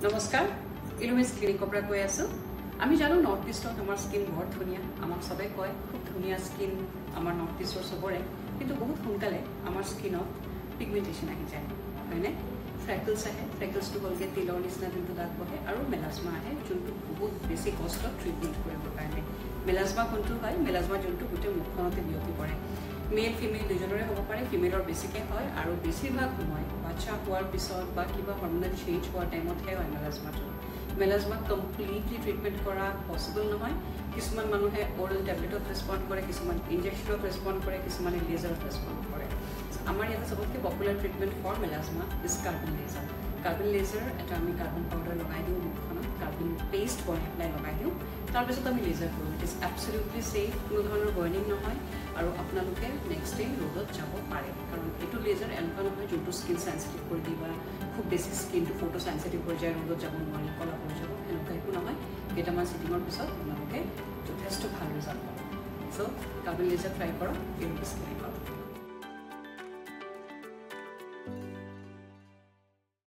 নমস্কাৰ ইলুমিছ ক্লিনিকৰ পৰা কৈ আছো আমি জানো নৰ্থ ইষ্টত আমাৰ স্কিন বৰ ধুনীয়া আমাক সবে কয় খুব ধুনীয়া স্কিন আমাৰ নৰ্থ ইষ্টৰ সবৰে কিন্তু বহুত সোনকালে আমাৰ স্কিনত পিগমেন্টেশন আহি যায় হয়নে ফ্ৰেকলছ আহে ফ্ৰেকলছটো হ'লগে তিলৰ নিচিনা যোনটো দাগ বহে আৰু মেলাজমা আহে যোনটো বহুত বেছি কষ্টত ট্ৰিটমেণ্ট কৰিবৰ কাৰণে মেলাজমা কোনটো হয় মেলাজমা যোনটো গোটেই মুখখনতে বিয়পি পৰে মেল ফিমেল দুজনৰে হ'ব পাৰে ফিমেলৰ বেছিকৈ হয় আৰু বেছিভাগ সময় বাচ্চা হোৱাৰ পিছত বা কিবা হৰম'নেল চেঞ্জ হোৱাৰ টাইমতহে হয় মেলাজমা কমপ্লিটলি ট্ৰিটমেণ্ট কৰা পচিবল নহয় কিছুমান মানুহে অৰেল টেবলেটত ৰেছপণ্ড কৰে কিছুমান ইনজেকশ্যনত ৰেছপণ্ড কৰে কিছুমানে লেজাৰত ৰেছপণ্ড কৰে আমাৰ ইয়াতে সবতকৈ popular treatment for melasma is carbon laser এটা আমি কাৰ্বন পাউডাৰ লগাই দিওঁ মুখখনত কাৰ্বন পেষ্ট বনাই পেলাই লগাই দিওঁ তাৰপিছত আমি লেজাৰ কৰোঁ ইট ইজ এবছলিউটলি ছেফ কোনো ধৰণৰ বাৰ্ণিং নহয় আৰু আপোনালোকে নেক্সট ডে ৰ'দত যাব পাৰে কাৰণ এইটো লেজাৰ এনেকুৱা নহয় যোনটো স্কিন চেঞ্চিটিভ কৰি দিয়ে বা খুব বেছি স্কিনটো ফটো চেঞ্চিটিভ হৈ যায় ৰ'দত যাব নোৱাৰি কলা হৈ যাব এনেকুৱা একো নহয় কেইটামান ছিটিঙৰ পিছত আপোনালোকে যথেষ্ট ভাল ৰিজাল্ট পাব চ' কাৰ্বন লেজাৰ ট্ৰাই কৰক ইলুমিছ ক্লিনিকত